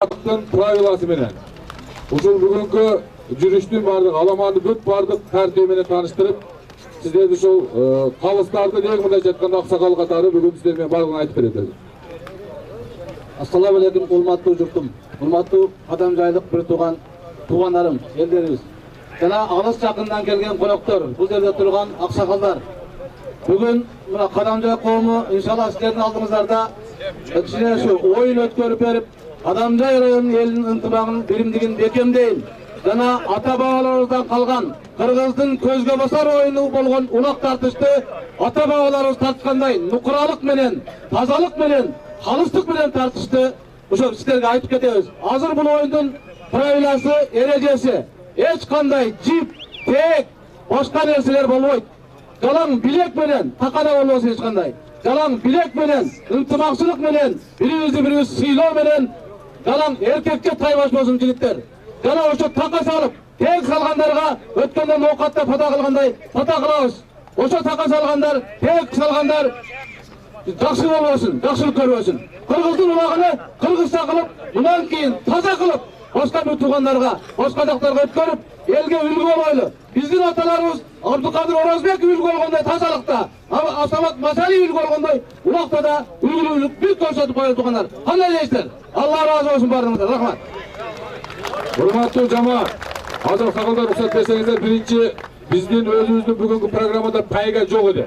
Attın правиласы менен. Ушул бүгүнкү жүрүштүн бардык аламанды бүт бардык тартиби менен тааныштырып, сиздерди ушул калыстарды деги мындай жатканда аксакал катары бүгүн сиздер менен бардыгын айтып берет. Ассаламу алейкум, урматтуу журтум, урматтуу кадам жайлык бир туугандарым, элдерибиз. Жана алыс жакындан келген коноктор, бул жерде турган аксакалдар. Бүгүн мына кадам жай коому иншалла сиздердин алдыңыздарда кичине ушу оюн өткөрүп берип, Кадам жай районунун элинин ынтымагынын биримдигин бекемдейин. Жана ата бабаларыбыздан калган Кыргыздын көзгө басар оюну болгон улак тартышты ата бабаларыбыз тарткандай нукуралык менен, тазалык менен, калыстык менен тартышты ошо сиздерге айтып кетебиз. Азыр бул оюндун правиласы, эрежеси эч кандай жип, тек, башка нерселер болбойт. Жалаң билек менен, такана болбосун эч кандай. Жалаң билек менен, ынтымакчылык менен, бирибизди бирибиз сыйлоо менен, жалаң эркекке тайбашпасын жигиттер. Жана ошо така салып, тек салгандарга өткөндө ноокатта фата кылгандай фата кылабыз. Ошо така салгандар, тек салгандар жакшы болбосун, жакшылык көрбөсүн. Кыргыздын улагын кыргызча кылып, мындан кийин таза кылып, башка бир туугандарга, башка жактарга өткөрүп, элге үлгү болойлу. Биздин аталарыбыз Абдыкадыр Оразбек үлгү болгондой тазалыкта, Асамат Масали үлгү болгондой улакта да үлгүлүүлүк бир көрсөтүп коюп тургандар. Кандай дейсиздер? Алла разы болсун баарыңыздан. Рахмат. Урматтуу жамаат, азыр аксакалдар уруксат берсеңиздер, биринчи биздин өзүбүздүн бүгүнкү программада пайга жок эди.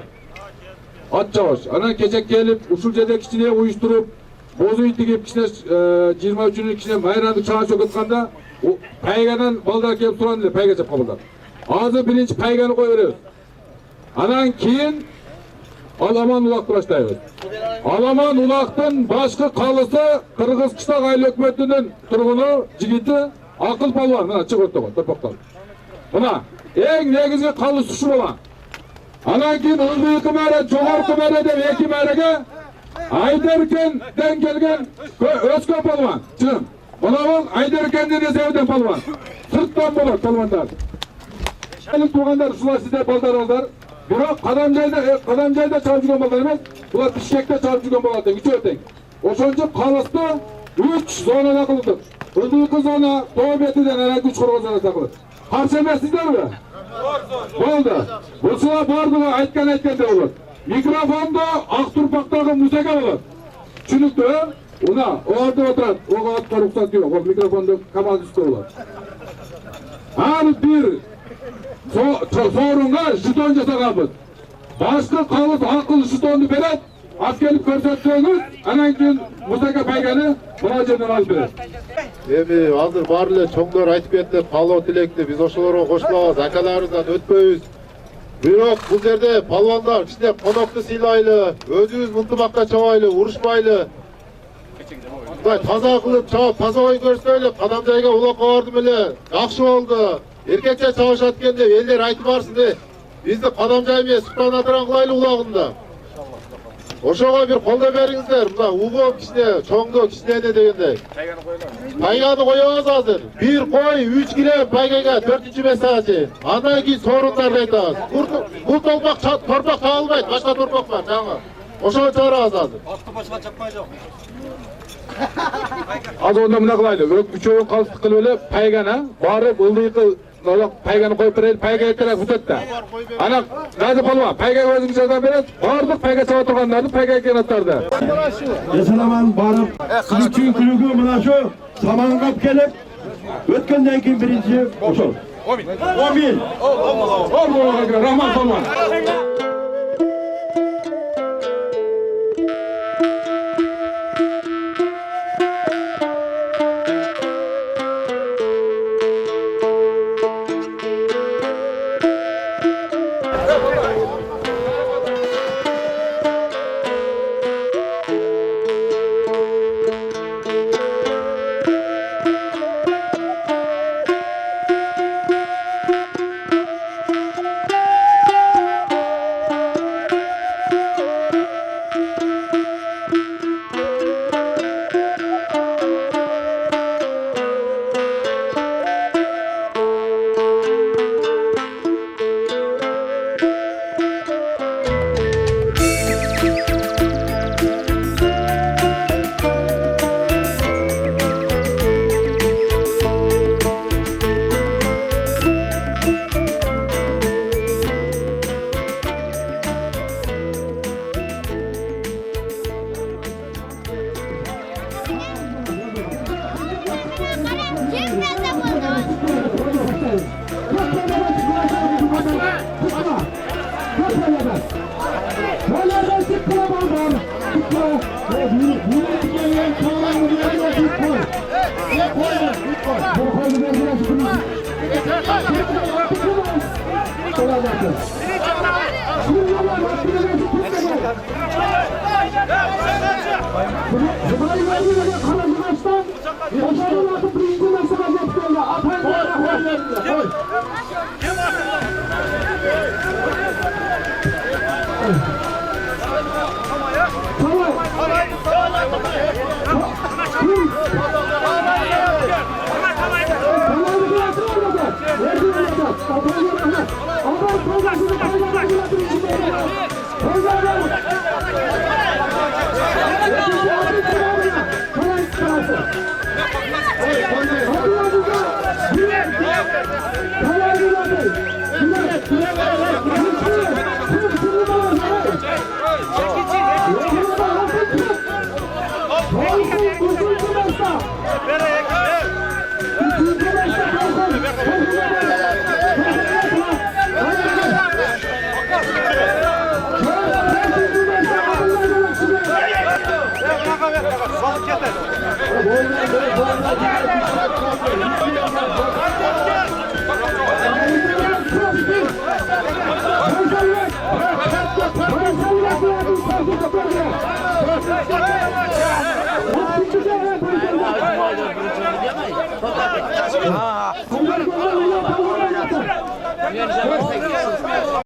Ат чабыш. Анан кече келип, ушул жерде кичине уюштуруп, бозуй тигип, кичине 23-күнү кичине майрамды чааш өткөткөндө, пайгадан балдар келип турган эле пайга чапкан балдар. Азыр биринчи пайганы кое беребиз. Анан кийин Аламан улакты баштайбыз. Аламан улактын башкы калысы Кыргыз Кыштак айыл өкмөтүнүн тургуну, жигити Акыл палван, мына чыгып отурган, топоктон. Мына эң негизги калыс ушу болгон. Анан кийин ылдыйкы мэре, жогорку мэре деп эки мэреге Айдеркенден келген Өскө палван. Чын. Мына бул Айдеркендин эсебинен палван. Сырттан болот палвандар. Элин туугандар, ушулар сиздер балдарыңыздар. Бирок кадам жайда чыгып жүргөн балдар эмес, булар Бишкекте чыгып жүргөн балдар тең, үчөө тең. Ошончо калысты 3 зонада кылдык. Ылдыйкы зона, тоо бетиден анан 3 коргоо зонада кылдык. Каршы эмессиздерби? Болду. Бушула бардыгы айткандай болот. Микрофондо ак турпактагы музыка болот. Түшүнүктүү? Уна, ордо отурат, ого атка уруксат жок. Ол микрофондо команда үстө болот. Ар бир сорунга жетон жасаганбыз. Башкы калыс акыл жетонду берет, ат келип көрсөтсөңүз, анан кийин музыка пайганы мына жерден алып берет. Эми азыр баары эле чоңдор айтып кетти, каалоо тилекти, биз ошолорго кошулабыз, акаларыбыздан өтпөйбүз. Бирок бул жерде палвандар кичине конокту сыйлайлы, өзүбүз ынтымакта чабайлы, урушпайлы. Мындай таза кылып чабып, таза ой көрсөйлү, кадам жайга улакка бардым эле, жакшы болду. Эркекче чабышат экен деп элдер айтып барсын деп, бизди кадам жай менен Султан Атыран кылайлы улагында. Ошого бир колдоо бериңиздер, мына угуп кичине чоңдо кичинене дегендей. Пайганы коебуз азыр. Бир кой 3 киле пайгага 4-месяга чейин. Андан кийин сорундарды айтабыз. Бул торпак чабылбайт, башка торпак бар жаңы. Ошого чыгарабыз азыр. Башка чапкан жок. Азыр онда мына кылайлы, үчөө калыстык кылып эле пайганы барып ылдыйкы пайганы коюп берели, пайга эртерээк бүтөт да. Анан Газы палван пайгага өзүңүз жардам берет, бардык пайга чаба тургандарды, пайга экенаттарды. Эселаман барып, үчүн күлүгү мына ошо самангап келип, өткөндөн кийин биринчи ошол. Амин. Рахмат палван. Ha.